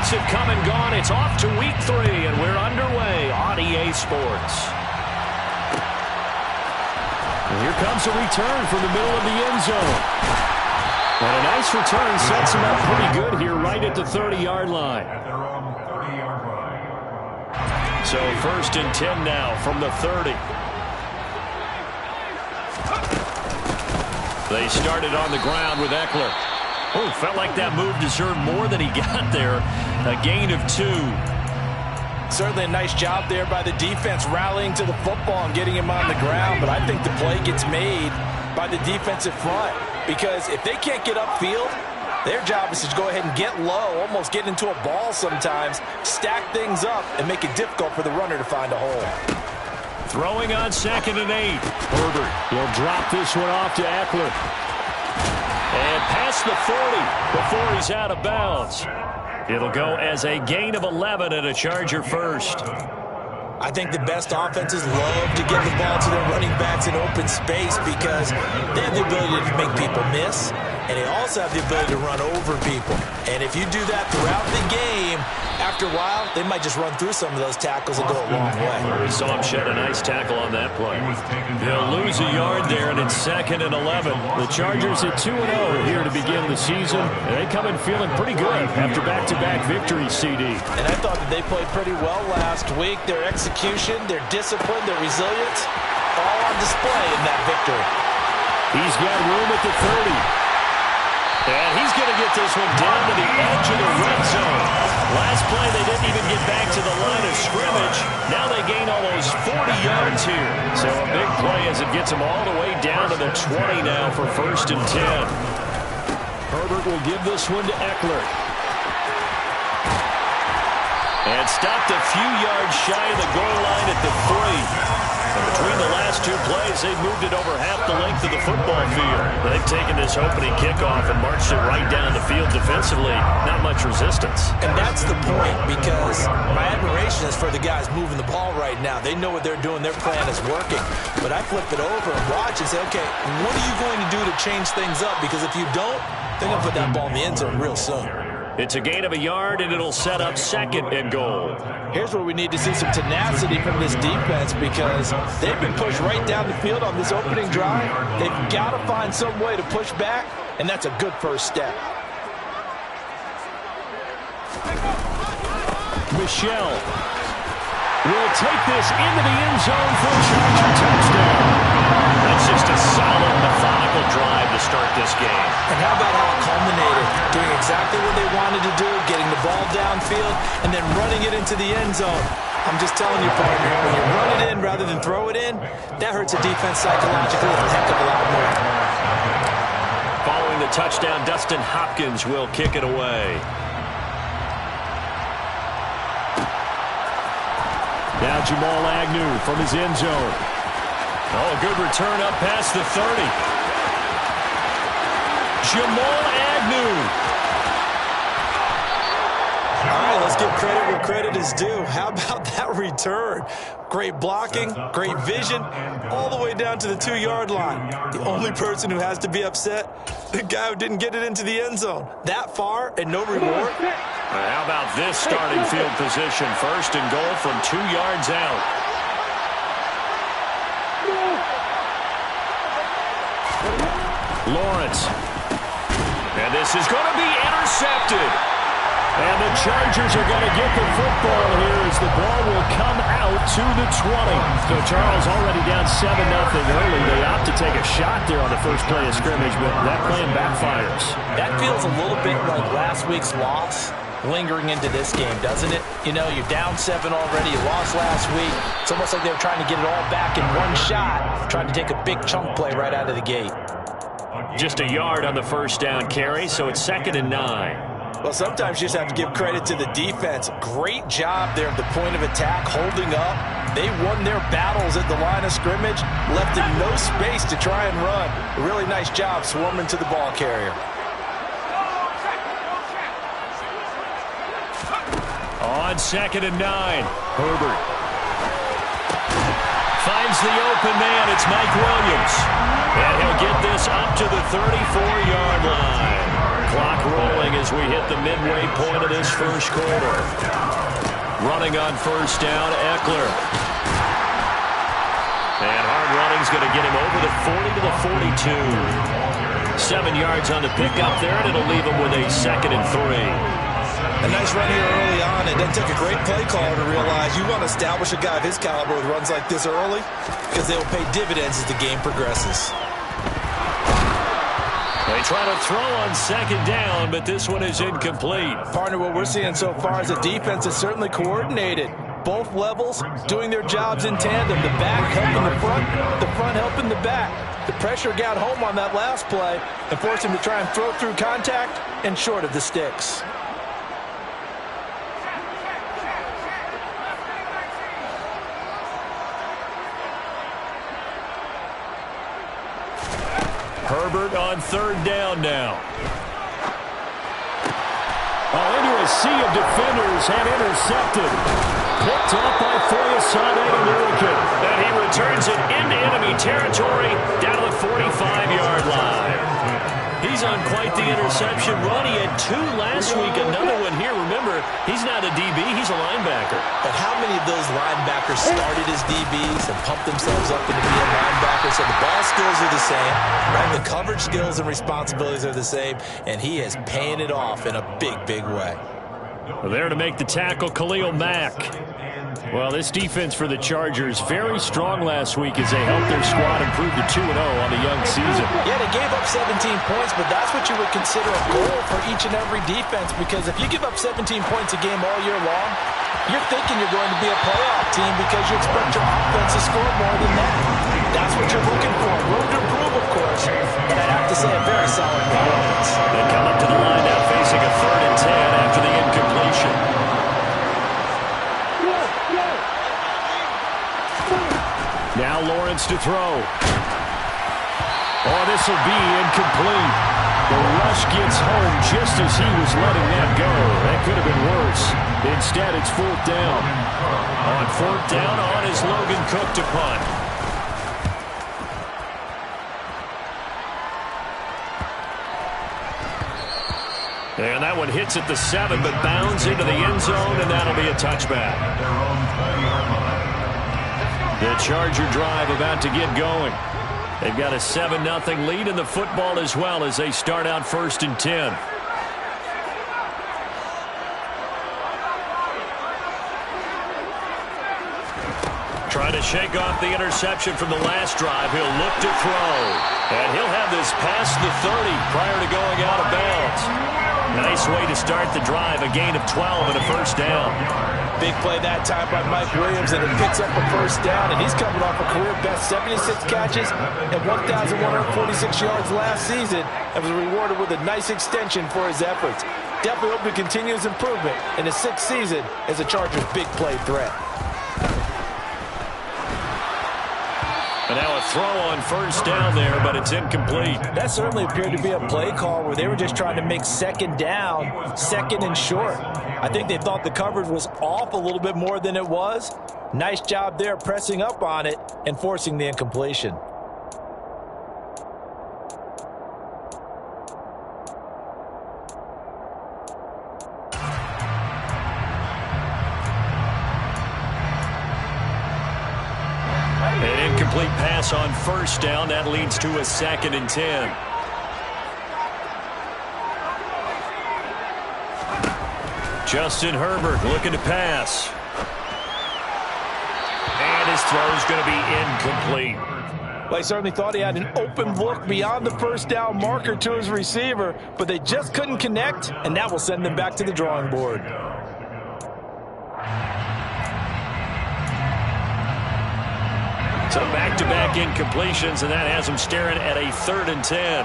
weeks have come and gone. It's off to week 3, and we're underway on EA Sports. And here comes a return from the middle of the end zone. And a nice return sets him up pretty good here right at the 30-yard line. So 1st and 10 now from the 30. They started on the ground with Eckler. Oh, felt like that move deserved more than he got there. A gain of 2. Certainly a nice job there by the defense rallying to the football and getting him on the ground. But I think the play gets made by the defensive front. Because if they can't get upfield, their job is to go ahead and get low, almost get into a ball sometimes, stack things up, and make it difficult for the runner to find a hole. Throwing on 2nd and 8. Herbert, he'll drop this one off to Eckler. And past the 40 before he's out of bounds. It'll go as a gain of 11 and a Charger first. I think the best offenses love to give the ball to their running backs in open space because they have the ability to make people miss, and they also have the ability to run over people. And if you do that throughout the game, after a while, they might just run through some of those tackles and go a long way. We saw him shed a nice tackle on that play. They'll lose a yard there, and it's 2nd and 11. The Chargers at 2-0 here to begin the season, and they come in feeling pretty good after back-to-back victories, CD. And I thought that they played pretty well last week. Their execution, their discipline, their resilience, all on display in that victory. He's got room at the 30. And he's going to get this one down to the edge of the red zone. Last play, they didn't even get back to the line of scrimmage. Now they gain almost 40 yards here. So a big play as it gets them all the way down to the 20 now for 1st and 10. Herbert will give this one to Eckler. And stopped a few yards shy of the goal line at the 3. And between the last 2 plays, they've moved it over half the length of the football field. They've taken this opening kickoff and marched it right down the field defensively. Not much resistance. And that's the point, because my admiration is for the guys moving the ball right now. They know what they're doing. Their plan is working. But I flip it over and watch and say, okay, what are you going to do to change things up? Because if you don't, they're going to put that ball in the end zone real soon. It's a gain of a yard, and it'll set up 2nd and goal. Here's where we need to see some tenacity from this defense, because they've been pushed right down the field on this opening drive. They've got to find some way to push back, and that's a good first step. Michelle will take this into the end zone for a Charger touchdown. That's just a solid, methodical drive to start this game. And how about how it culminated? Doing exactly what they wanted to do, getting the ball downfield, and then running it into the end zone. I'm just telling you, partner, when you run it in rather than throw it in, that hurts a defense psychologically a heck of a lot more. Following the touchdown, Dustin Hopkins will kick it away. Now Jamal Agnew from his end zone. Oh, a good return up past the 30. Jamal Agnew. All right, let's give credit where credit is due. How about that return? Great blocking, great vision, all the way down to the 2-yard line. The only person who has to be upset, the guy who didn't get it into the end zone. That far and no reward? How about this starting field position? 1st and goal from 2 yards out. Lawrence. And this is going to be intercepted. And the Chargers are going to get the football here as the ball will come out to the 20. So Charles already down 7-0 early. They opt to take a shot there on the first play of scrimmage, but that plan backfires. That feels a little bit like last week's loss lingering into this game, doesn't it? You know, you're down 7 already. You lost last week. It's almost like they were trying to get it all back in one shot, trying to take a big chunk play right out of the gate. Just a yard on the first down carry, so it's 2nd and 9. Well, sometimes you just have to give credit to the defense. Great job there at the point of attack, holding up. They won their battles at the line of scrimmage, left them no space to try and run. A really nice job swarming to the ball carrier. On 2nd and 9, Herbert finds the open man. It's Mike Williams. And he'll get this up to the 34-yard line. Clock rolling as as we hit the midway point of this first quarter. Running on first down, Eckler. And hard running's going to get him over the 40 to the 42. 7 yards on the pickup there, and it'll leave him with a 2nd and 3. A nice run here early on. It doesn't take a great play caller to realize you want to establish a guy of his caliber with runs like this early because they will pay dividends as the game progresses. They try to throw on 2nd down, but this one is incomplete. Partner, what we're seeing so far is the defense is certainly coordinated. Both levels doing their jobs in tandem. The back helping the front helping the back. The pressure got home on that last play and forced him to try and throw through contact and short of the sticks. Herbert on 3rd down now. Into a sea of defenders and intercepted. Picked up by Foyesade Lurican. And he returns it into enemy territory down to the 45-yard line. He's on quite the interception run. He had 2 last week, another one here. Remember, he's not a DB, he's a linebacker. But how many of those linebackers started as DBs and pumped themselves up into being linebackers? So the ball skills are the same, right? The coverage skills and responsibilities are the same, and he is paying it off in a big, big way. There to make the tackle, Khalil Mack. Well, this defense for the Chargers very strong last week as they helped their squad improve to 2-0 on the young season. Yeah, they gave up 17 points, but that's what you would consider a goal for each and every defense, because if you give up 17 points a game all year long, you're thinking you're going to be a playoff team because you expect your offense to score more than that. That's what you're looking for. Room to improve, of course, but I'd have to say a very solid performance. They come up to the line now facing a 3rd and 10 after the incompletion. Now Lawrence to throw. Oh, this will be incomplete. The rush gets home just as he was letting that go. That could have been worse. Instead, it's 4th down. On 4th down, on is Logan Cook to punt. And that one hits at the 7, but bounds into the end zone, and that'll be a touchback. The Charger drive about to get going. They've got a 7-0 lead in the football as well as they start out 1st and 10. Trying to shake off the interception from the last drive. He'll look to throw. And he'll have this past the 30 prior to going out of bounds. Nice way to start the drive. A gain of 12 and a 1st down. Big play that time by Mike Williams, and it picks up a 1st down, and he's coming off a career-best 76 catches and 1,146 yards last season and was rewarded with a nice extension for his efforts. Definitely hope to continue his improvement in his 6th season as a Chargers big play threat. And now a throw on 1st down there, but it's incomplete. That certainly appeared to be a play call where they were just trying to make 2nd down, 2nd and short. I think they thought the coverage was off a little bit more than it was. Nice job there pressing up on it and forcing the incompletion. An incomplete pass on 1st down. That leads to a 2nd and 10. Justin Herbert looking to pass. And his throw's going to be incomplete. Well, he certainly thought he had an open look beyond the 1st down marker to his receiver, but they just couldn't connect, and that will send them back to the drawing board. So back-to-back incompletions, and that has them staring at a 3rd and 10.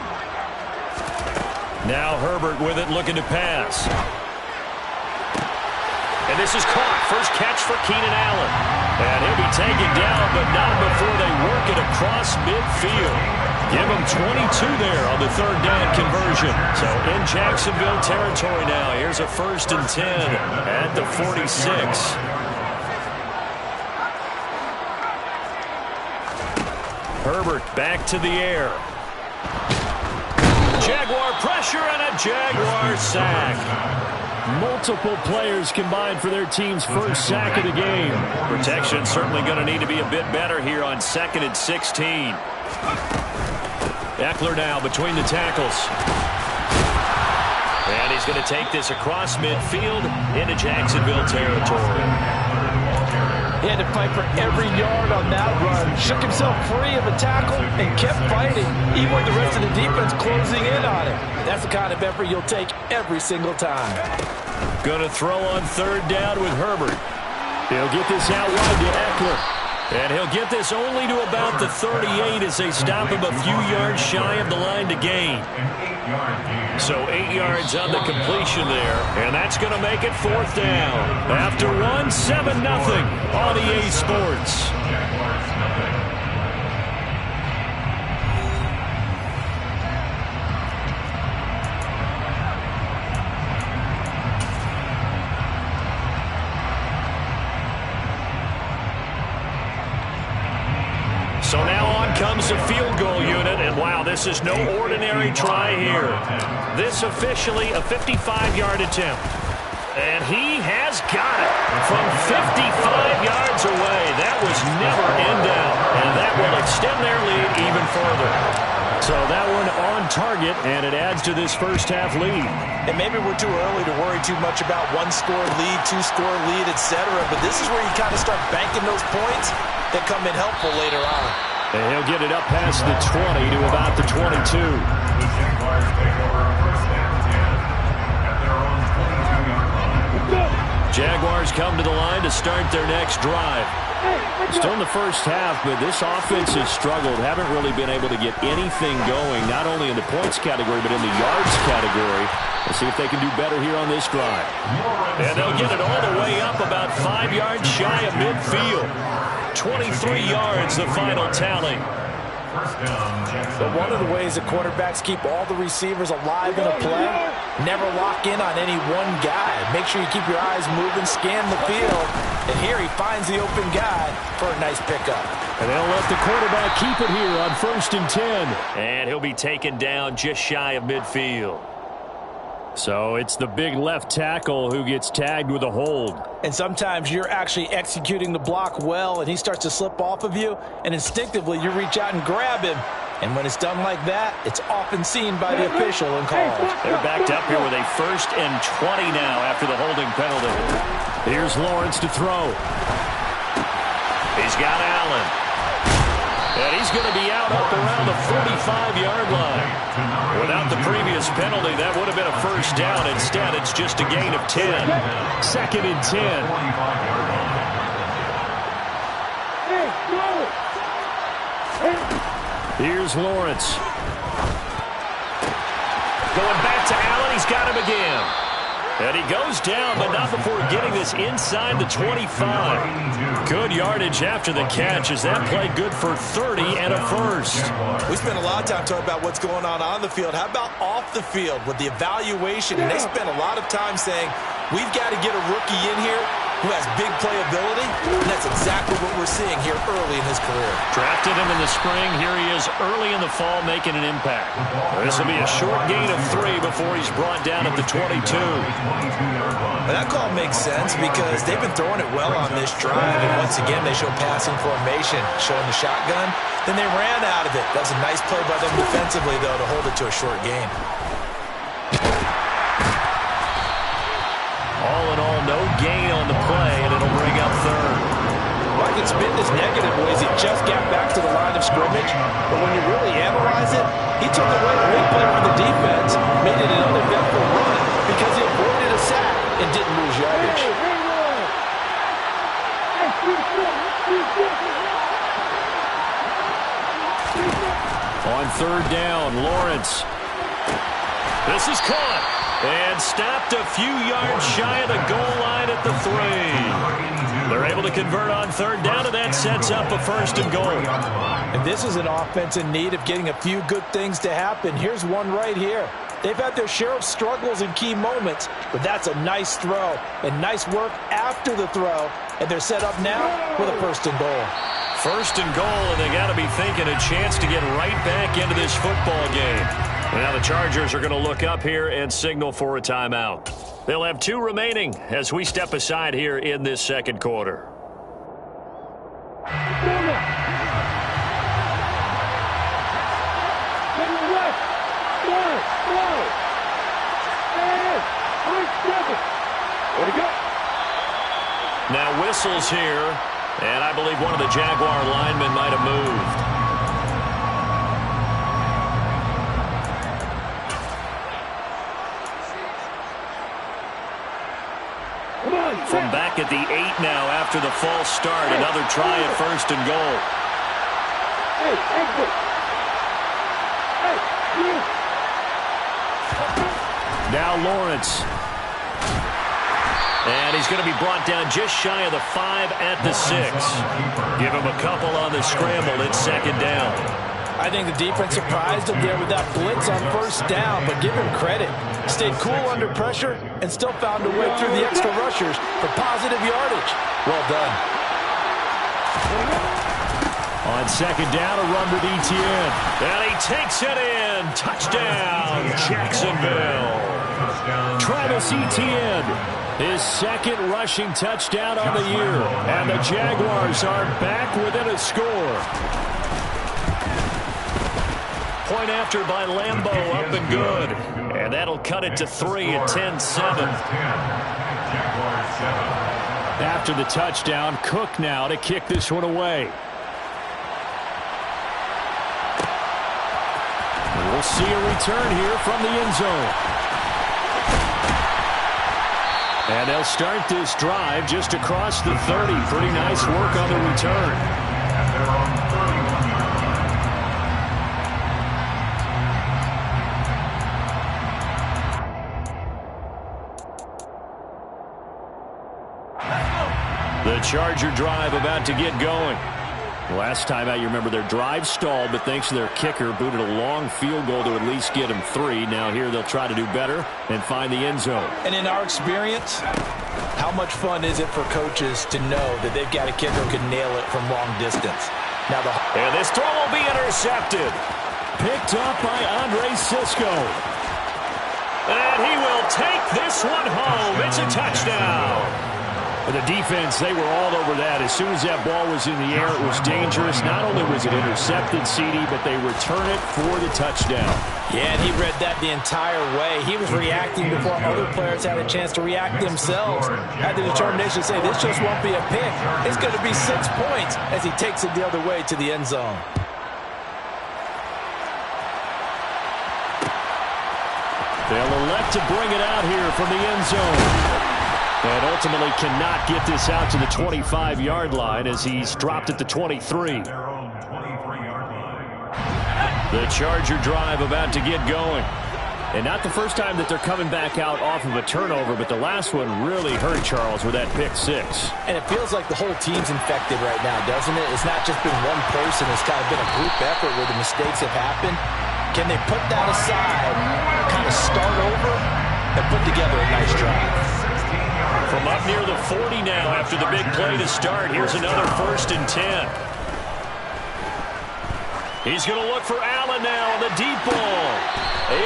Now Herbert with it, looking to pass. And this is caught. First catch for Keenan Allen. And he'll be taken down, but not before they work it across midfield. Give him 22 there on the 3rd down conversion. So in Jacksonville territory now. Here's a 1st and 10 at the 46. Herbert back to the air. Jaguar pressure and a Jaguar sack. Multiple players combined for their team's first sack of the game. Protection certainly going to need to be a bit better here on 2nd and 16. Eckler now between the tackles. And he's going to take this across midfield into Jacksonville territory. He had to fight for every yard on that run. Shook himself free of a tackle and kept fighting, even with the rest of the defense closing in on him. That's the kind of effort you'll take every single time. Going to throw on 3rd down with Herbert. He'll get this out wide to Eckler. And he'll get this only to about the 38 as they stop him a few yards shy of the line to gain. So 8 yards on the completion there. And that's going to make it 4th down. After 1, 7-0 on EA Sports. So now on comes the field goal unit, and wow, this is no ordinary try here. This officially a 55-yard attempt. And he has got it from 55 yards away. That was never in doubt, and that will extend their lead even further. So that one on target, and it adds to this first half lead. And maybe we're too early to worry too much about 1-score lead, 2-score lead, etc. But this is where you kind of start banking those points that come in helpful later on. And he'll get it up past the 20 to about the 22. Jaguars come to the line to start their next drive. Still in the first half, but this offense has struggled. Haven't really been able to get anything going, not only in the points category, but in the yards category. Let's see if they can do better here on this drive. And they'll get it all the way up about 5 yards shy of midfield. 23 yards, the final tally. But one of the ways that quarterbacks keep all the receivers alive in a play, never lock in on any one guy. Make sure you keep your eyes moving, scan the field. And here he finds the open guy for a nice pickup. And they'll let the quarterback keep it here on 1st and 10. And he'll be taken down just shy of midfield. So it's the big left tackle who gets tagged with a hold. And sometimes you're actually executing the block well, and he starts to slip off of you, and instinctively you reach out and grab him. And when it's done like that, it's often seen by the official and called. They're backed up here with a 1st and 20 now after the holding penalty. Here's Lawrence to throw. He's got Allen. And he's going to be out up around the 45-yard line. Without the previous penalty, that would have been a 1st down. Instead, it's just a gain of 10. 2nd and 10. Here's Lawrence. Going back to Allen. He's got him again. And he goes down, but not before getting this inside the 25. Good yardage after the catch. As that play good for 30 and a 1st. We spent a lot of time talking about what's going on the field. How about off the field with the evaluation? And they spent a lot of time saying, we've got to get a rookie in here who has big playability, and that's exactly what we're seeing here early in his career. Drafted him in the spring. Here he is early in the fall making an impact. This will be a short gain of 3 before he's brought down at the 22. And that call makes sense because they've been throwing it well on this drive, and once again they show passing formation, showing the shotgun. Then they ran out of it. That was a nice play by them defensively, though, to hold it to a short gain. All in all, no gain on the play, and it'll bring up 3rd. Well, I can spin this negative ways. He just got back to the line of scrimmage, but when you really analyze it, he took away a big play from the defense, made it an uneventful run because he avoided a sack and didn't lose yardage. On 3rd down, Lawrence. This is caught. And stopped a few yards shy of the goal line at the 3. They're able to convert on 3rd down, and that sets up a 1st and goal. And this is an offense in need of getting a few good things to happen. Here's one right here. They've had their share of struggles in key moments, but that's a nice throw and nice work after the throw. And they're set up now with a 1st and goal. 1st and goal, and they got to be thinking a chance to get right back into this football game. Now the Chargers are going to look up here and signal for a timeout. They'll have 2 remaining as we step aside here in this second quarter. Now whistles here, and I believe one of the Jaguar linemen might have moved. From back at the 8 now after the false start, another try at 1st and goal. Now Lawrence. And he's going to be brought down just shy of the 5 at the 6. Give him a couple on the scramble. It's 2nd down. I think the defense surprised him there with that blitz on 1st down, but give him credit. Stayed cool under pressure and still found a way through the extra rushers for positive yardage. Well done. On 2nd down, a run with Etienne. And he takes it in. Touchdown, Jacksonville. Travis Etienne. His 2nd rushing touchdown on the year. And the Jaguars are back within a score. Point after by Lambeau, up and good. And that'll cut it to 3 at 10-7. After the touchdown, Cook now to kick this one away. We'll see a return here from the end zone. And they'll start this drive just across the 30. Pretty nice work on the return. The Charger drive about to get going. Last time out, you remember their drive stalled, but thanks to their kicker, booted a long field goal to at least get them 3. Now here they'll try to do better and find the end zone. And in our experience, how much fun is it for coaches to know that they've got a kicker who can nail it from long distance? Now and this throw will be intercepted. Picked up by Andre Sisco. And he will take this one home. It's a touchdown. The defense, they were all over that. As soon as that ball was in the air, it was dangerous. Not only was it intercepted, CD, but they return it for the touchdown. Yeah, and he read that the entire way. He was reacting before other players had a chance to react themselves. Had the determination to say, this just won't be a pick. It's going to be 6 points as he takes it the other way to the end zone. They'll elect to bring it out here from the end zone. And ultimately cannot get this out to the 25-yard line as he's dropped at the 23. The Charger drive about to get going. And not the first time that they're coming back out off of a turnover, but the last one really hurt Charles with that pick 6. And it feels like the whole team's infected right now, doesn't it? It's not just been one person. It's kind of been a group effort where the mistakes have happened. Can they put that aside, kind of start over, and put together a nice drive? From up near the 40 now after the big play to start. Here's another 1st and 10. He's going to look for Allen now on the deep ball.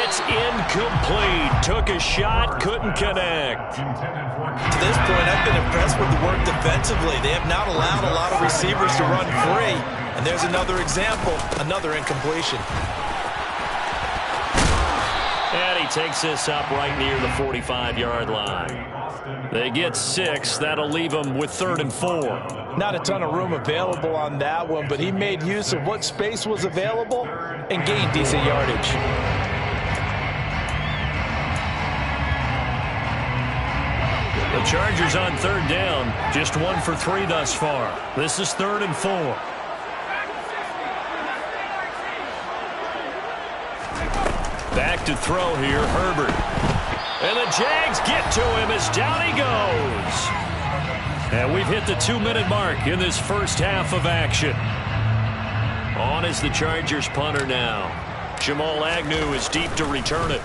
It's incomplete. Took a shot, couldn't connect. To this point, I've been impressed with the work defensively. They have not allowed a lot of receivers to run free. And there's another example, another incompletion. And he takes this up right near the 45-yard line. They get 6. That'll leave them with 3rd and 4. Not a ton of room available on that one, but he made use of what space was available and gained decent yardage. The Chargers on 3rd down. Just 1 for 3 thus far. This is 3rd and 4. Back to throw here, Herbert. And the Jags get to him as down he goes. And we've hit the 2-minute mark in this first half of action. On is the Chargers punter now. Jamal Agnew is deep to return it.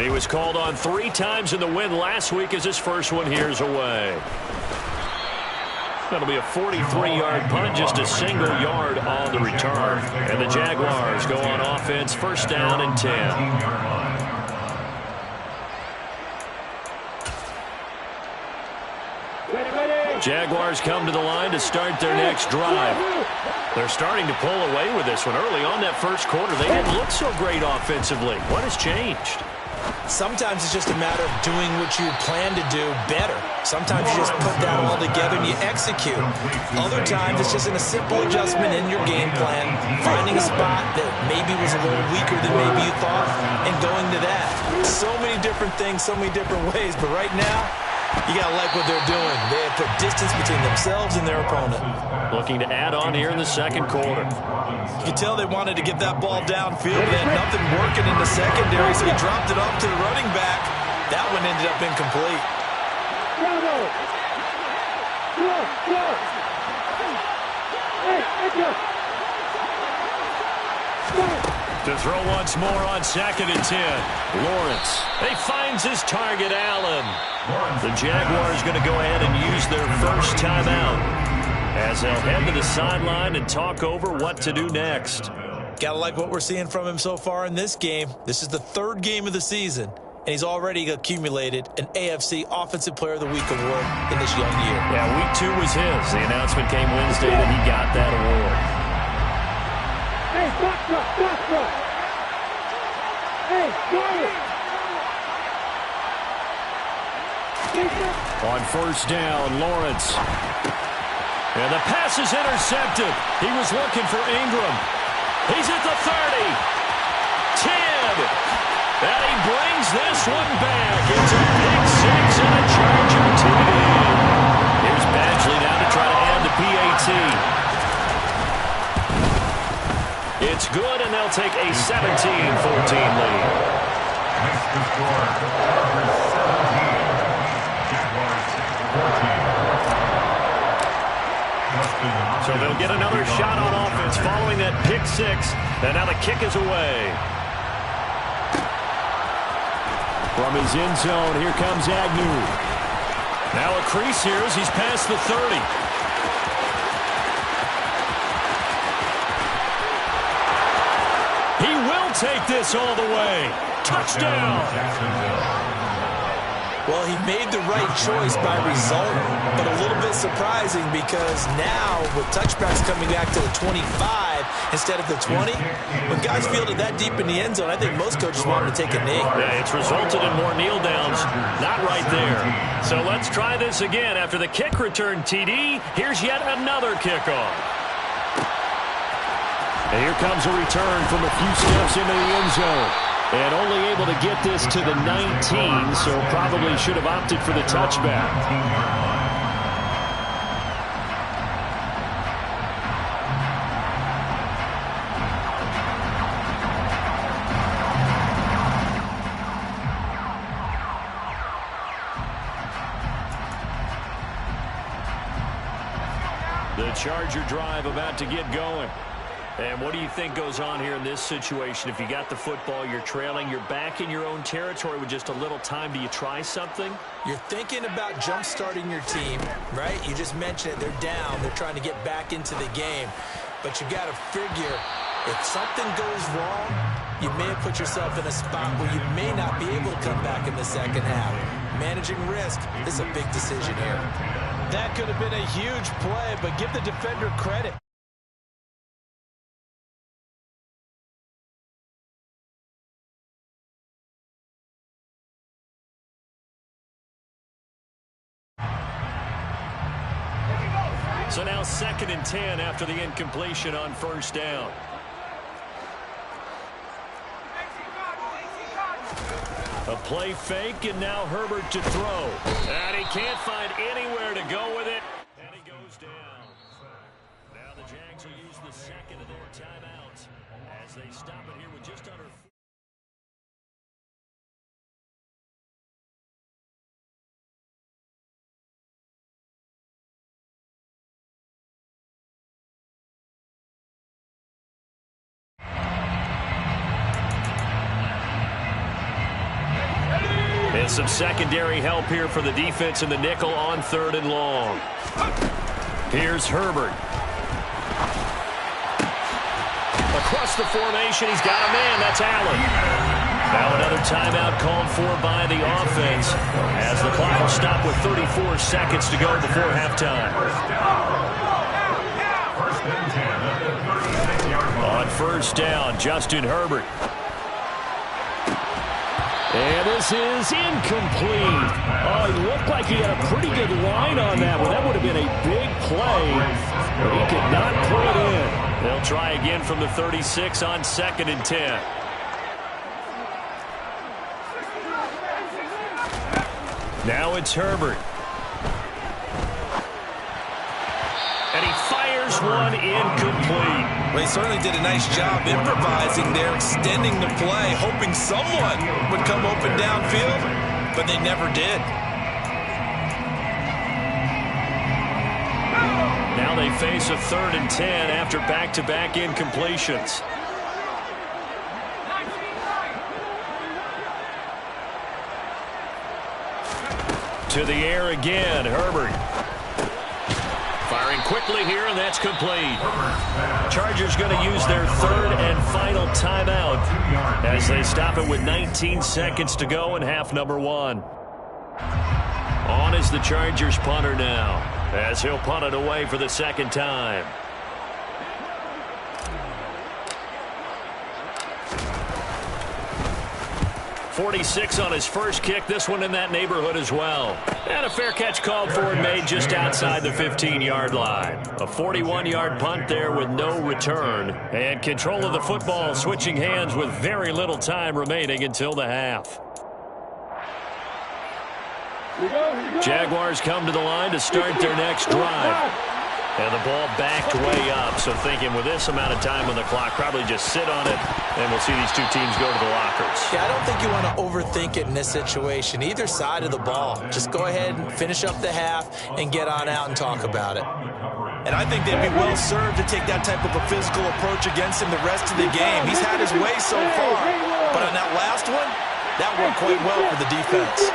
He was called on 3 times in the win last week as his first one here's away. That'll be a 43-yard punt, just a single yard on the return. And the Jaguars go on offense, first down and 10. Jaguars come to the line to start their next drive. They're starting to pull away with this one. Early on that first quarter, they didn't look so great offensively. What has changed? Sometimes it's just a matter of doing what you plan to do better. Sometimes you just put that all together and you execute. Other times it's just in a simple adjustment in your game plan, finding a spot that maybe was a little weaker than maybe you thought, and going to that. So many different things, so many different ways, but right now, you got to like what they're doing. They have put distance between themselves and their opponent. Looking to add on here in the second quarter. You can tell they wanted to get that ball downfield. They had nothing working in the secondary, so he dropped it off to the running back. That one ended up incomplete. To throw once more on second and 10. Lawrence. He finds his target, Allen. The Jaguars going to go ahead and use their first timeout as they'll head to the sideline and talk over what to do next. Gotta like what we're seeing from him so far in this game. This is the third game of the season, and he's already accumulated an AFC Offensive Player of the Week award in this young year. Yeah, week 2 was his. The announcement came Wednesday that he got that award. Hey, stop. Hey, quiet. On first down, Lawrence. And the pass is intercepted. He was looking for Ingram. He's at the 30. 10. And he brings this one back. It's a big 6 and a Charger TD. Here's Badgley now to try to add the PAT. It's good, and they'll take a 17-14 lead. Next to score, Chargers 17, Jaguars 14. So they'll get another shot on offense following that pick 6, and now the kick is away. From his end zone, here comes Agnew. Now a crease here as he's past the 30. He will take this all the way. Touchdown. Well, he made the right choice by result, but a little bit surprising because now with touchbacks coming back to the 25 instead of the 20, when guys field it that deep in the end zone, I think most coaches want him to take a knee. Yeah, it's resulted in more kneel downs. Not right there. So let's try this again. After the kick return TD, here's yet another kickoff. And here comes a return from a few steps into the end zone. And only able to get this to the 19, so probably should have opted for the touchback. The Charger drive about to get going. And what do you think goes on here in this situation? If you got the football, you're trailing, you're back in your own territory with just a little time. Do you try something? You're thinking about jump-starting your team, right? You just mentioned it. They're down. They're trying to get back into the game. But you got to figure if something goes wrong, you may have put yourself in a spot where you may not be able to come back in the second half. Managing risk is a big decision here. That could have been a huge play, but give the defender credit. So now 2nd and 10 after the incompletion on first down. A play fake, and now Herbert to throw. And he can't find anywhere to go with it. And he goes down. Now the Jags will use the second of their timeouts as they stop it here with just under... And some secondary help here for the defense in the nickel on 3rd and long. Here's Herbert. Across the formation, he's got a man. That's Allen. Now another timeout called for by the offense as the clock will stop with 34 seconds to go before halftime. On first down, Justin Herbert. And this is incomplete. Oh, he looked like he had a pretty good line on that one. That would have been a big play, but he could not pull it in. They'll try again from the 36 on 2nd and 10. Now it's Herbert. And he fires one incomplete. Well, he certainly did a nice job improvising there, extending the play, hoping someone would come open downfield, but they never did. Now they face a 3rd and 10 after back-to-back incompletions. To the air again, Herbert. Firing quickly here, and that's complete. Chargers going to use their 3rd and final timeout as they stop it with 19 seconds to go in half number 1. On is the Chargers punter now, as he'll punt it away for the 2nd time. .46 on his first kick. This one in that neighborhood as well. And a fair catch called for and made just outside the 15-yard line. A 41-yard punt there with no return. And control of the football switching hands with very little time remaining until the half. Jaguars come to the line to start their next drive. And the ball backed way up, so thinking with this amount of time on the clock, probably just sit on it, and we'll see these two teams go to the lockers. Yeah, I don't think you want to overthink it in this situation, either side of the ball. Just go ahead and finish up the half and get on out and talk about it. And I think they'd be well served to take that type of a physical approach against him the rest of the game. He's had his way so far, but on that last one, that worked quite well for the defense.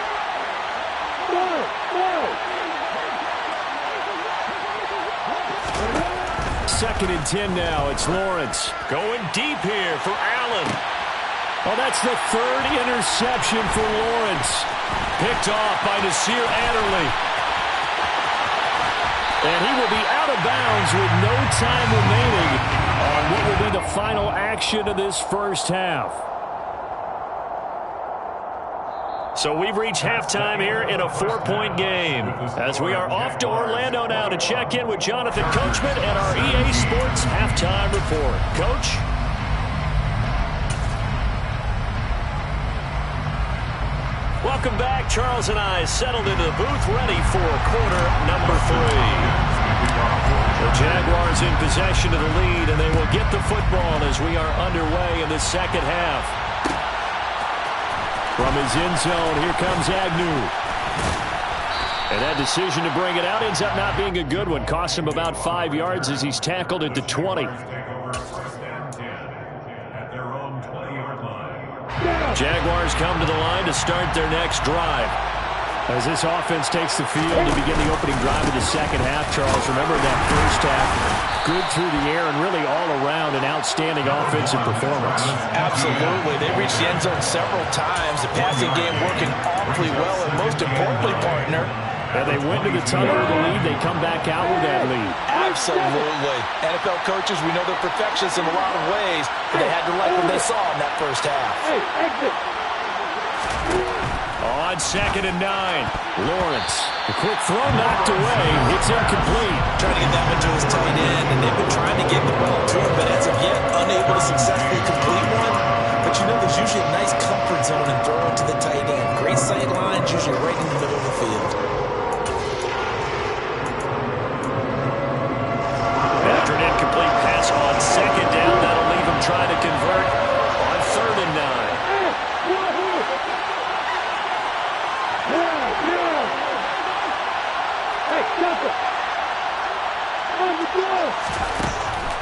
Second and 10 now. It's Lawrence going deep here for Allen. Oh, that's the 3rd interception for Lawrence. Picked off by Nasir Adderley. And he will be out of bounds with no time remaining on what will be the final action of this first half. So we've reached halftime here in a 4-point game as we are off to Orlando now to check in with Jonathan Coachman and our EA Sports halftime report. Coach? Welcome back. Charles and I settled into the booth ready for quarter number 3. The Jaguars in possession of the lead, and they will get the football as we are underway in the second half. From his end zone, here comes Agnew. And that decision to bring it out ends up not being a good one. Cost him about 5 yards as he's tackled at the 20. Jaguars come to the line to start their next drive. As this offense takes the field to begin the opening drive of the second half, Charles, remember that first half, good through the air and really all around an outstanding offensive performance. Absolutely. They reached the end zone several times. The passing game working awfully well, and most importantly, partner, and they went to the tunnel with a lead. They come back out with that lead. Absolutely. NFL coaches, we know they're perfectionists in a lot of ways, but they had to like what they saw in that first half. On 2nd and 9, Lawrence. The quick throw knocked away. It's incomplete. Trying to get that one to his tight end, and they've been trying to get the ball to him, but as of yet, unable to successfully complete one. But you know, there's usually a nice comfort zone in throwing to the tight end. Great sight lines, usually right in the middle of the field. After an incomplete pass on 2nd down, that'll leave him trying to convert on 3rd and 9.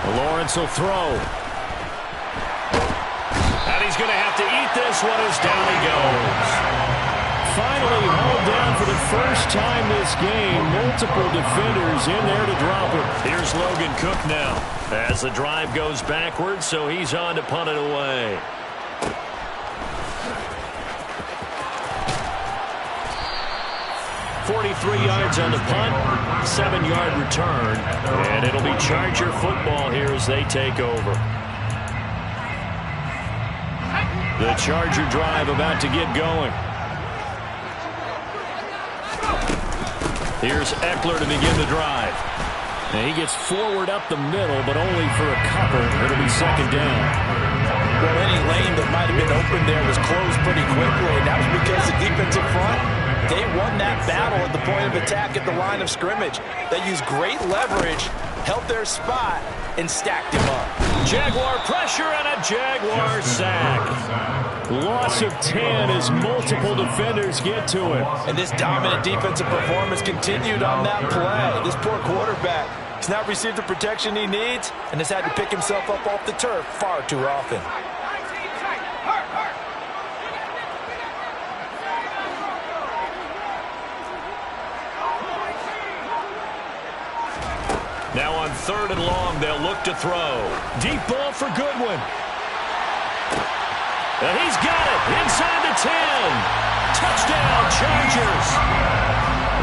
Lawrence will throw. And he's going to have to eat this one as down he goes. finally hauled down for the first time this game. Multiple defenders in there to drop it. Here's Logan Cook now as the drive goes backwards, so he's on to punt it away. .43 yards on the punt, 7-yard return, and it'll be Charger football here as they take over. The Charger drive about to get going. Here's Eckler to begin the drive. And he gets forward up the middle, but only for a couple. It'll be second down. Well, any lane that might have been open there was closed pretty quickly, and that was because the defensive front, they won that battle at the point of attack at the line of scrimmage. They used great leverage, held their spot, and stacked him up. Jaguar pressure and a Jaguar sack. Loss of 10 as multiple defenders get to it. And this dominant defensive performance continued on that play. This poor quarterback has not received the protection he needs and has had to pick himself up off the turf far too often. Now on 3rd and long, they'll look to throw. Deep ball for Goodwin. And he's got it inside the 10. Touchdown, Chargers.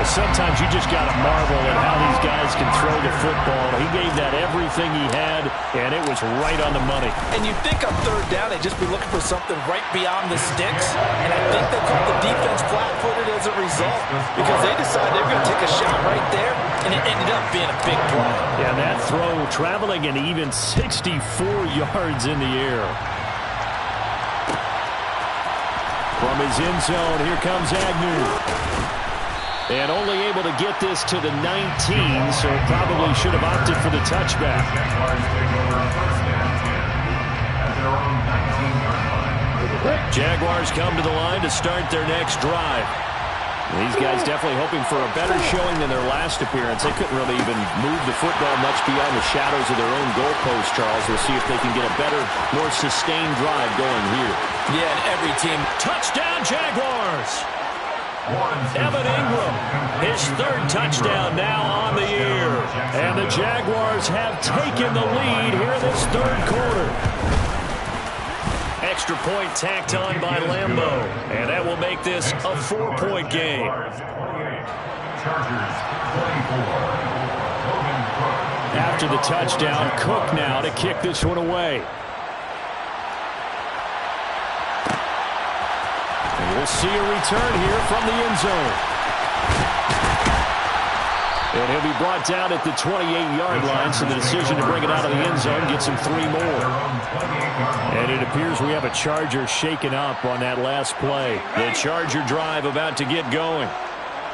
Well, sometimes you just got to marvel at how these guys can throw the football. He gave that everything he had, and it was right on the money. And you think on 3rd down, they'd just be looking for something right beyond the sticks. And I think they caught the defense flat-footed as a result because they decided they were going to take a shot right there, and it ended up being a big play. Yeah, that throw traveling an even 64 yards in the air. From his end zone, here comes Agnew. And only able to get this to the 19, so probably should have opted for the touchback. Jaguars come to the line to start their next drive. These guys definitely hoping for a better showing than their last appearance. They couldn't really even move the football much beyond the shadows of their own goalpost, Charles. We'll see if they can get a better, more sustained drive going here. Yeah, and every team. Touchdown, Jaguars! Evan Ingram, his 3rd touchdown now on the year. And the Jaguars have taken the lead here in this 3rd quarter. Extra point tacked on by Lambeau. And that will make this a 4-point game. After the touchdown, Cook now to kick this one away. And we'll see a return here from the end zone. And he'll be brought down at the 28-yard line, so the decision to bring it out of the end zone gets him 3 more. And it appears we have a Charger shaken up on that last play. The Charger drive about to get going.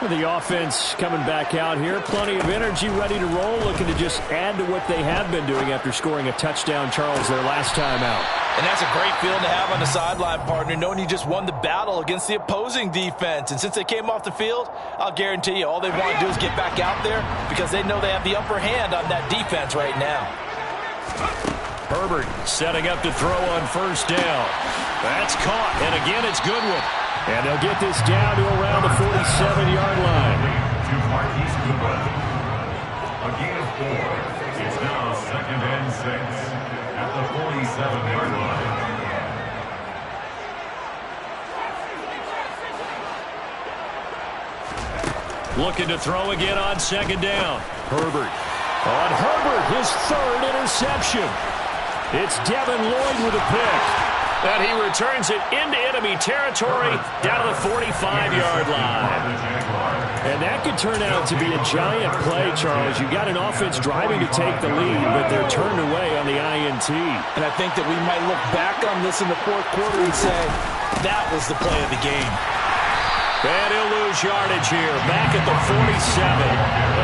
The offense coming back out here. Plenty of energy, ready to roll, looking to just add to what they have been doing after scoring a touchdown, Charles, their last time out. And that's a great feeling to have on the sideline, partner, knowing you just won the battle against the opposing defense. And since they came off the field, I'll guarantee you all they want to do is get back out there because they know they have the upper hand on that defense right now. Herbert setting up to throw on 1st down. That's caught, and again it's Goodwin. And they'll get this down to around the 47-yard line. A gain of 4. It's now 2nd and 6 at the 47-yard line. Looking to throw again on 2nd down. Herbert. On Herbert, his 3rd interception. It's Devin Lloyd with a pick. And he returns it into enemy territory down to the 45-yard line. And that could turn out to be a giant play, Charles. You've got an offense driving to take the lead, but they're turned away on the INT. And I think that we might look back on this in the 4th quarter and say, that was the play of the game. And he'll lose yardage here, back at the 47.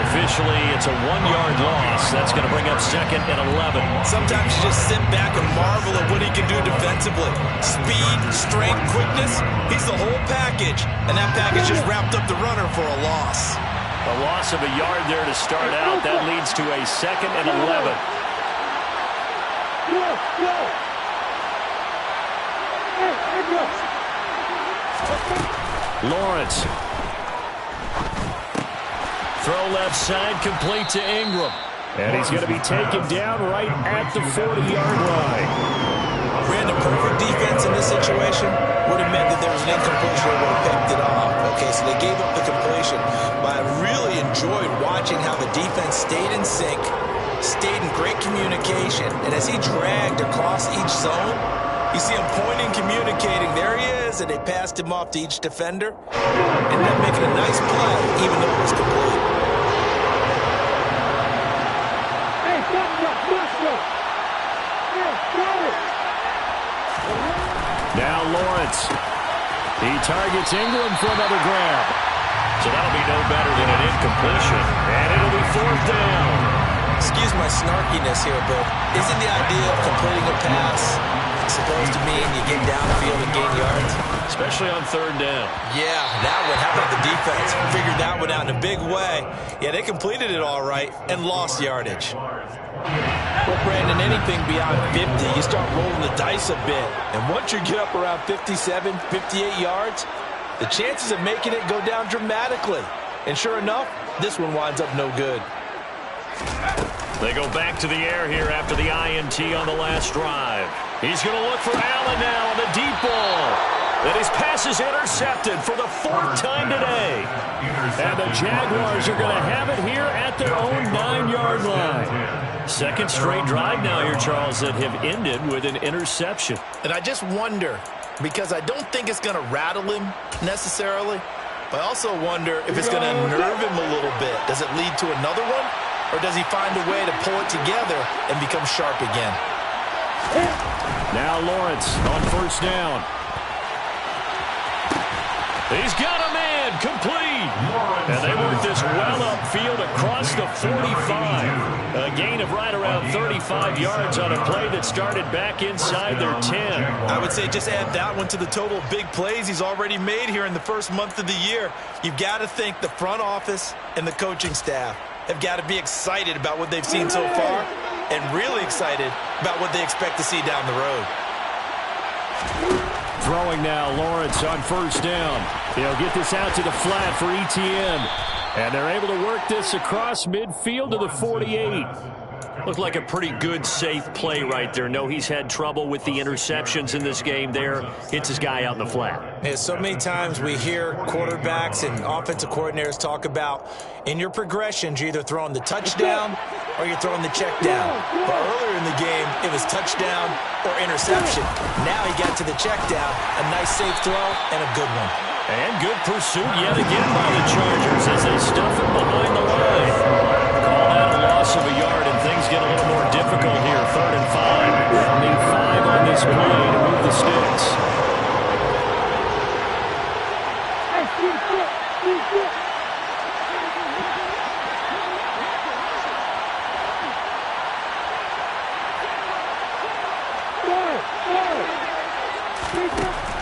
Officially, it's a 1-yard loss. That's going to bring up 2nd and 11. Sometimes you just sit back and marvel at what he can do defensively. Speed, strength, quickness, he's the whole package. And that package just wrapped up the runner for a loss. A loss of a yard there to start out. That leads to a 2nd and 11. Lawrence. Throw left side, complete to Ingram. And he's going to be taken down right at the 40-yard line. Ran the perfect defense in this situation. Would have meant that there was an incompletion. They would have picked it off. Okay, so they gave up the completion. But I really enjoyed watching how the defense stayed in sync, stayed in great communication. And as he dragged across each zone, you see him pointing, communicating. There he is, and they passed him off to each defender. And then making a nice play, even though it was complete. Now Lawrence. He targets Ingram for another grab. So that'll be no better than an incompletion. And it'll be 4th down. Excuse my snarkiness here, but isn't the idea of completing a pass supposed to mean you get downfield and gain yards? Especially on 3rd down. Yeah, that one. How about the defense? Figured that one out in a big way. Yeah, they completed it all right and lost yardage. Well, Brandon, anything beyond 50, you start rolling the dice a bit. And once you get up around 57, 58 yards, the chances of making it go down dramatically. And sure enough, this one winds up no good. They go back to the air here after the INT on the last drive. He's going to look for Allen now on the deep ball. And his pass is intercepted for the 4th time today. And the Jaguars are going to have it here at their own 9-yard line. 2nd straight drive now here, Charles, that have ended with an interception. And I just wonder, because I don't think it's going to rattle him necessarily, but I also wonder if it's going to unnerve him a little bit. Does it lead to another one? Or does he find a way to pull it together and become sharp again? Now Lawrence on 1st down. He's got a man complete. And they work this well upfield across the 45. A gain of right around 35 yards on a play that started back inside their 10. I would say just add that one to the total big plays he's already made here in the first month of the year. You've got to think the front office and the coaching staff have got to be excited about what they've seen so far and really excited about what they expect to see down the road. Throwing now, Lawrence on 1st down. He'll get this out to the flat for Etienne. And they're able to work this across midfield to the 48. Looked like a pretty good, safe play right there. No, he's had trouble with the interceptions in this game there. Hits his guy out in the flat. Yeah, so many times we hear quarterbacks and offensive coordinators talk about in your progressions, you're either throwing the touchdown or you're throwing the check down. But earlier in the game, it was touchdown or interception. Now he got to the check down, a nice safe throw, and a good one. And good pursuit yet again by the Chargers as they stuff him behind the line. Call that a loss of a yard, and things get a little more difficult here. 3rd and 5. They'll need 5 on this play to move the sticks.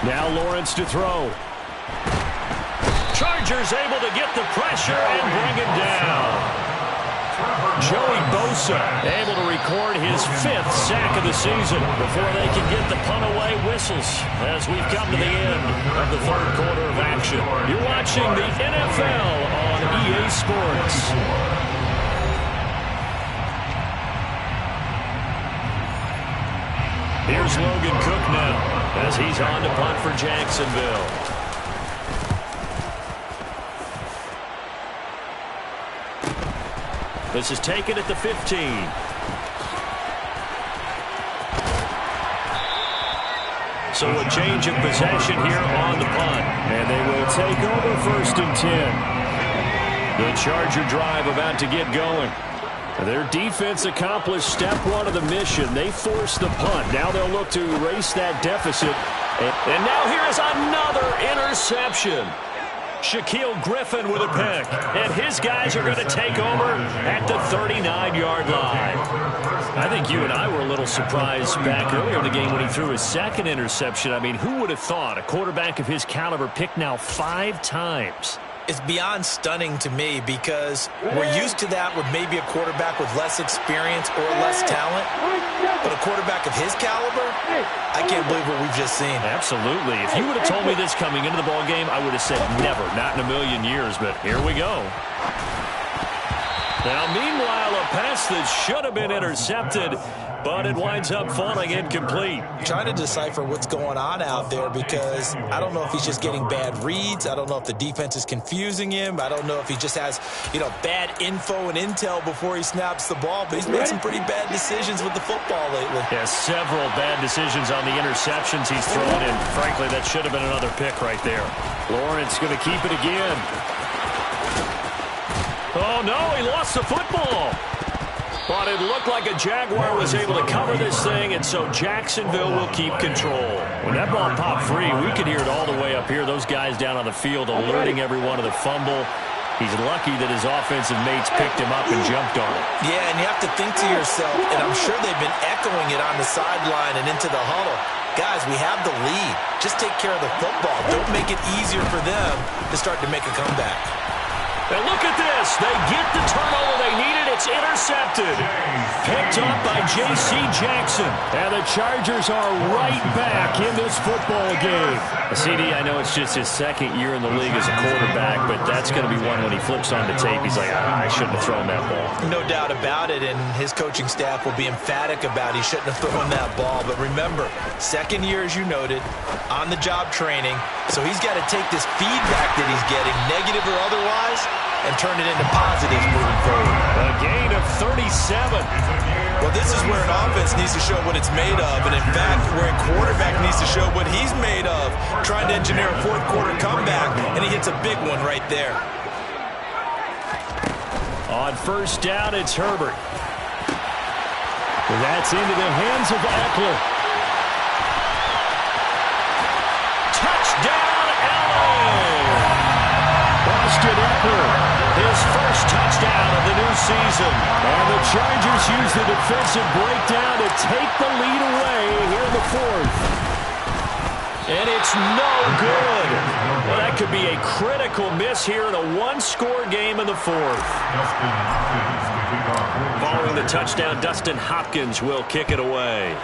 Now Lawrence to throw. Chargers able to get the pressure and bring it down. Joey Bosa able to record his 5th sack of the season before they can get the punt away whistles as we've come to the end of the 3rd quarter of action. You're watching the NFL on EA Sports. Here's Logan Cook now as he's on to punt for Jacksonville. This is taken at the 15. So a change of possession here on the punt. And they will take over 1st and 10. The Charger drive about to get going. Their defense accomplished step 1 of the mission. They forced the punt. Now they'll look to erase that deficit. And now here is another interception. Shaquille Griffin with a pick. And his guys are going to take over at the 39-yard line. I think you and I were a little surprised back earlier in the game when he threw his 2nd interception. I mean, who would have thought a quarterback of his caliber picked now 5 times? It's beyond stunning to me because we're used to that with maybe a quarterback with less experience or less talent. But a quarterback of his caliber, I can't believe what we've just seen. Absolutely. If you would have told me this coming into the ballgame, I would have said never, not in a million years. But here we go. Now, meanwhile, a pass that should have been intercepted, but it winds up falling incomplete. Trying to decipher what's going on out there because I don't know if he's just getting bad reads. I don't know if the defense is confusing him. I don't know if he just has, bad info and intel before he snaps the ball. But he's made some pretty bad decisions with the football lately. Yeah, several bad decisions on the interceptions he's thrown, and frankly, that should have been another pick right there. Lawrence going to keep it again. Oh, no, he lost the football. But it looked like a Jaguar was able to cover this thing, and so Jacksonville will keep control. When that ball popped free, we could hear it all the way up here. Those guys down on the field alerting everyone of the fumble. He's lucky that his offensive mates picked him up and jumped on it. Yeah, and you have to think to yourself, and I'm sure they've been echoing it on the sideline and into the huddle. Guys, we have the lead. Just take care of the football. Don't make it easier for them to start to make a comeback. And look at this. They get the turnover they needed. It's intercepted. Picked up by J.C. Jackson. And the Chargers are right back in this football game. CD, I know it's just his second year in the league as a quarterback, but that's going to be one when he flips on the tape. He's like, I shouldn't have thrown that ball. No doubt about it, and his coaching staff will be emphatic about he shouldn't have thrown that ball. But remember, second year, as you noted, on-the-job training, so he's got to take this feedback that he's getting, negative or otherwise, and turn it into positives moving forward. A gain of 37. Well, this is where an offense needs to show what it's made of, and in fact, where a quarterback needs to show what he's made of, trying to engineer a fourth-quarter comeback, and he hits a big one right there. On first down, it's Herbert. That's into the hands of Eckler. Touchdown, Allen! Austin Eckler, his first touchdown of the new season. And the Chargers use the defensive breakdown to take the lead away here in the fourth. And it's no good. Well, that could be a critical miss here in a one-score game in the fourth. Following the touchdown, Dustin Hopkins will kick it away.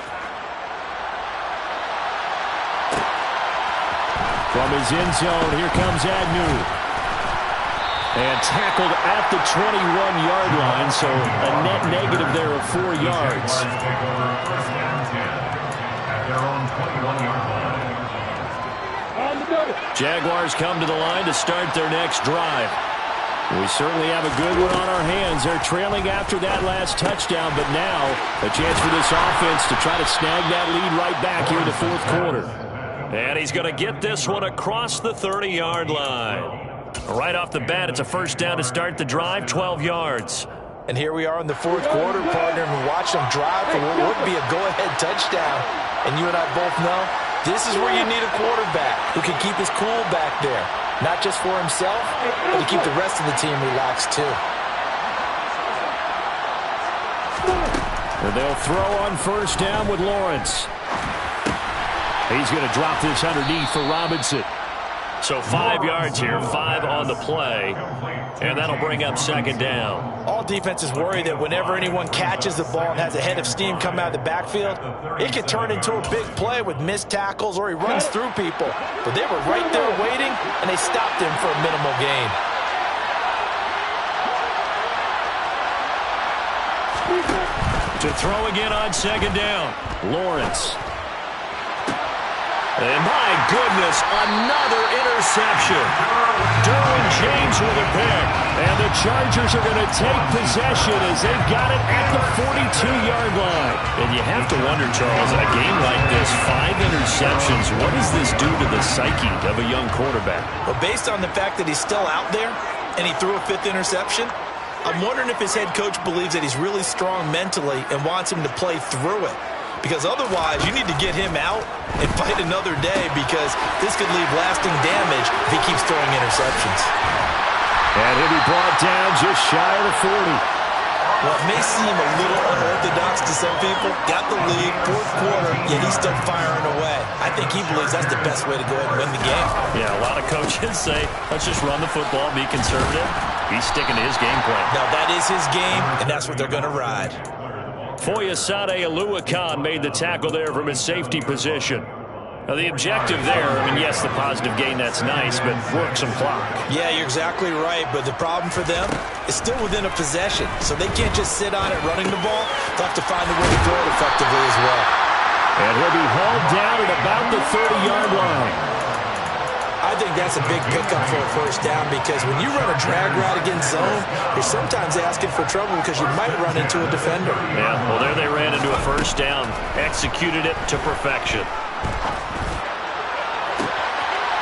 From his end zone, here comes Agnew. And tackled at the 21-yard line, so a net negative there of 4 yards. Jaguars come to the line to start their next drive. We certainly have a good one on our hands. They're trailing after that last touchdown, but now a chance for this offense to try to snag that lead right back here in the fourth quarter. And he's going to get this one across the 30-yard line. Right off the bat, it's a first down to start the drive, 12 yards. And here we are in the fourth quarter, partner, and watch them drive for what would be a go-ahead touchdown. And you and I both know this is where you need a quarterback who can keep his cool back there. Not just for himself, but to keep the rest of the team relaxed too. And they'll throw on first down with Lawrence. He's going to drop this underneath for Robinson. So 5 yards here, 5 on the play, and that'll bring up second down. All defenses worry that whenever anyone catches the ball and has a head of steam come out of the backfield, it could turn into a big play with missed tackles or he runs through people. But they were right there waiting, and they stopped him for a minimal gain. To throw again on second down, Lawrence. And my goodness, another interception. Derwin James with a pick. And the Chargers are going to take possession as they've got it at the 42-yard line. And you have to wonder, Charles, in a game like this, 5 interceptions, what does this do to the psyche of a young quarterback? Well, based on the fact that he's still out there and he threw a 5th interception, I'm wondering if his head coach believes that he's really strong mentally and wants him to play through it. Because otherwise, you need to get him out and fight another day because this could leave lasting damage if he keeps throwing interceptions. And he'll be brought down just shy of the 40. Well, it may seem a little unorthodox to some people. Got the lead, fourth quarter, yet he's still firing away. I think he believes that's the best way to go ahead and win the game. Yeah, a lot of coaches say, let's just run the football, be conservative. He's sticking to his game plan. Now, that is his game, and that's what they're going to ride. Foyesade Aluakan made the tackle there from his safety position. Now, the objective there, I mean, yes, the positive gain, that's nice, but work some clock. Yeah, you're exactly right, but the problem for them is still within a possession, so they can't just sit on it running the ball. They'll have to find a way to throw it effectively as well. And he'll be hauled down at about the 30-yard line. I think that's a big pickup for a first down because when you run a drag route against zone, you're sometimes asking for trouble because you might run into a defender. Yeah, well, there they ran into a first down, executed it to perfection.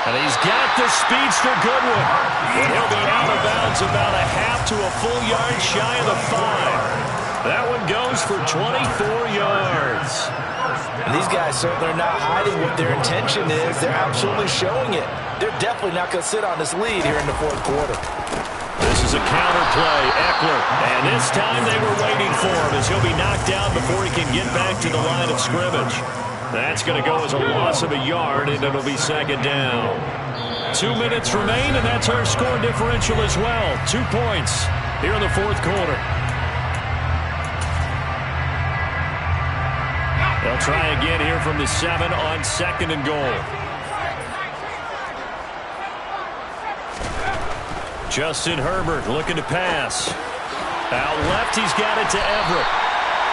And he's got the speedster Goodwin. And he'll be out of bounds about a half to a full yard shy of the 5. That one goes for 24 yards. These guys certainly are not hiding what their intention is. They're absolutely showing it. They're definitely not going to sit on this lead here in the fourth quarter. This is a counter play, Eckler. And this time they were waiting for him as he'll be knocked down before he can get back to the line of scrimmage. That's going to go as a loss of a yard, and it'll be second down. 2 minutes remain, and that's our score differential as well. 2 points here in the fourth quarter. They'll try again here from the 7 on second and goal. Justin Herbert looking to pass. Out left, he's got it to Everett.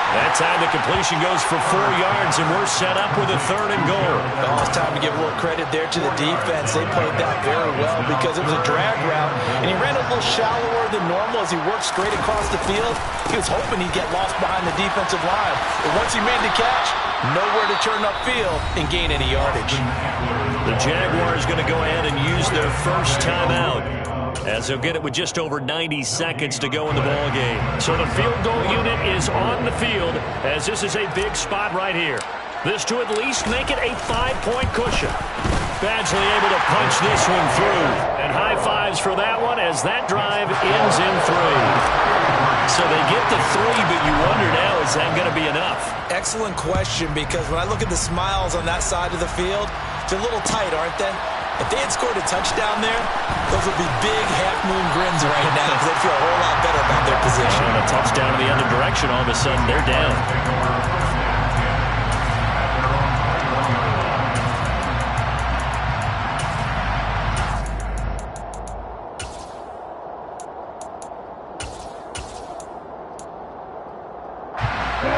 That time the completion goes for 4 yards, and we're set up with a 3rd and goal. Oh, it's time to give a little credit there to the defense. They played that very well because it was a drag route, and he ran a little shallower than normal as he worked straight across the field. He was hoping he'd get lost behind the defensive line, but once he made the catch, nowhere to turn upfield and gain any yardage. The Jaguars going to go ahead and use their first timeout, as they'll get it with just over 90 seconds to go in the ballgame. So the field goal unit is on the field, as this is a big spot right here. This to at least make it a 5-point cushion. Badgley able to punch this one through. And high fives for that one as that drive ends in 3. So they get the 3, but you wonder now, is that going to be enough? Excellent question, because when I look at the smiles on that side of the field, they're a little tight, aren't they? If they had scored a touchdown there, those would be big half-moon grins right now because they'd feel a whole lot better about their position. And a touchdown in the other direction, all of a sudden they're down.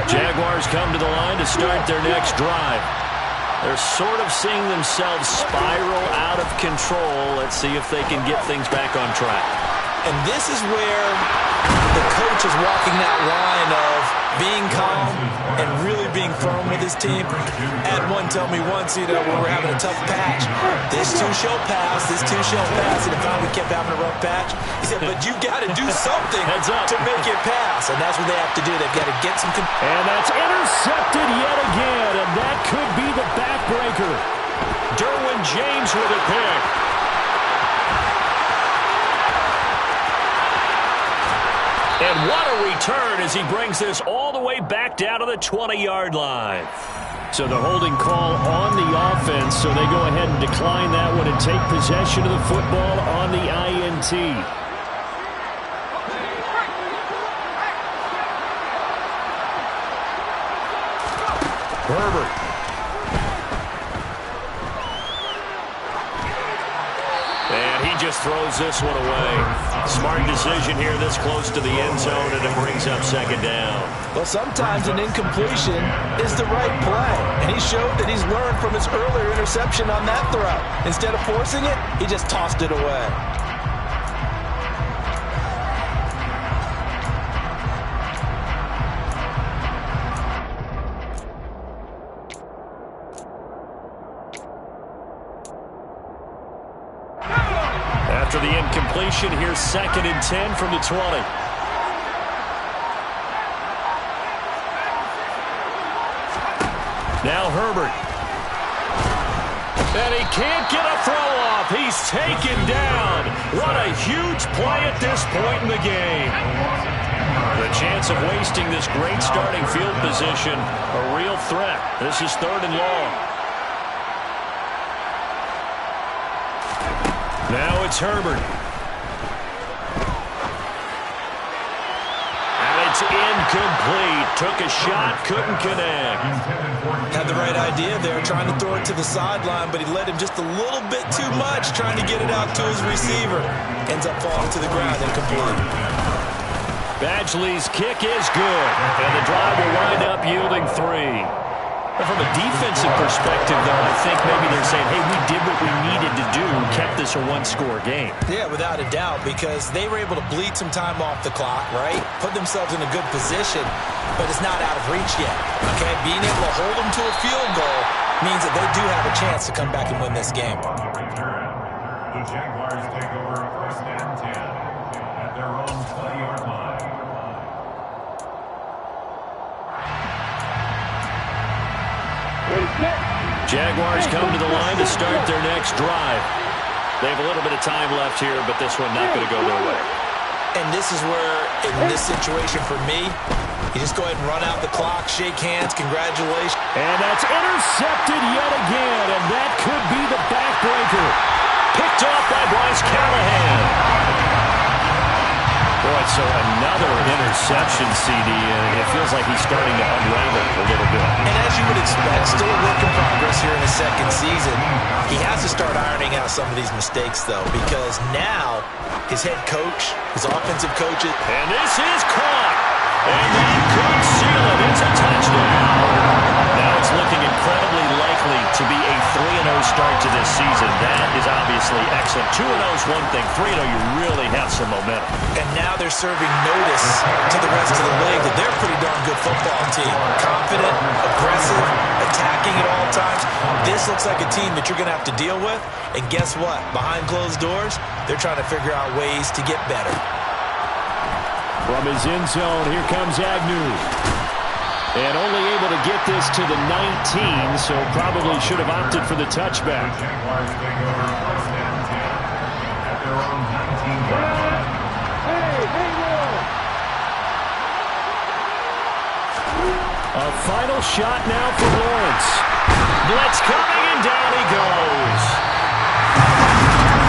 Jaguars come to the line to start their next drive. They're sort of seeing themselves spiral out of control. Let's see if they can get things back on track. And this is where the coach is walking that line of being calm and really being firm with his team. Had one tell me once, when we're having a tough patch, this too shall pass, this too shall pass, and if we kept having a rough patch, he said, but you got to do something to make it pass, and that's what they have to do. They've got to get some... And that's intercepted yet again, and that could be the backbreaker. Derwin James with a pick. And what a return as he brings this all the way back down to the 20-yard line. So the holding call on the offense, so they go ahead and decline that one and take possession of the football on the INT. Herbert. And he just throws this one away. Smart decision here this close to the end zone, and it brings up second down. Well, sometimes an incompletion is the right play, and he showed that he's learned from his earlier interception on that throw. Instead of forcing it, he just tossed it away. After the incompletion, here's 2nd and 10 from the 20. Now Herbert. And he can't get a throw off. He's taken down. What a huge play at this point in the game. The chance of wasting this great starting field position, a real threat. This is 3rd and long. Now it's Herbert. It's incomplete. Took a shot, couldn't connect. Had the right idea there, trying to throw it to the sideline, but he led him just a little bit too much, trying to get it out to his receiver. Ends up falling to the ground, incomplete. Badgley's kick is good, and the drive will wind up yielding 3. From a defensive perspective, though, I think maybe they're saying, hey, we did what we needed to do, kept this a one-score game. Yeah, without a doubt, because they were able to bleed some time off the clock, right? Put themselves in a good position, but it's not out of reach yet, okay? Being able to hold them to a field goal means that they do have a chance to come back and win this game. On the return, the Jaguars take over 1st and 10 at their own 20-yard line. Jaguars come to the line to start their next drive. They have a little bit of time left here, but this one not going to go their way. And this is where, in this situation for me, you just go ahead and run out the clock, shake hands, congratulations. And that's intercepted yet again, and that could be the backbreaker. Picked off by Bryce Callahan. Boy, so another interception, CD. It feels like he's starting to unravel a little bit. And as you would expect, still a work in progress here in his 2nd season. He has to start ironing out some of these mistakes, though, because now his head coach, his offensive coaches. And this is caught. And that could seal it. It's a touchdown. Now it's looking incredibly likely to be a 3-0 start to this season. That is obviously excellent. 2-0 is one thing. 3-0, you really have some momentum. And now they're serving notice to the rest of the league that they're a pretty darn good football team. Confident, aggressive, attacking at all times. This looks like a team that you're going to have to deal with. And guess what? Behind closed doors, they're trying to figure out ways to get better. From his end zone, here comes Agnew. And only able to get this to the 19, so probably should have opted for the touchback. The Jaguars take over 1st and 10 at their own 19-yard line. A final shot now for Lawrence. Blitz coming, and down he goes.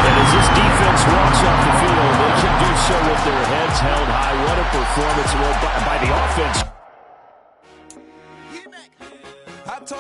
And as this defense walks off the field, they can do so with their heads held high. What a performance by the offense.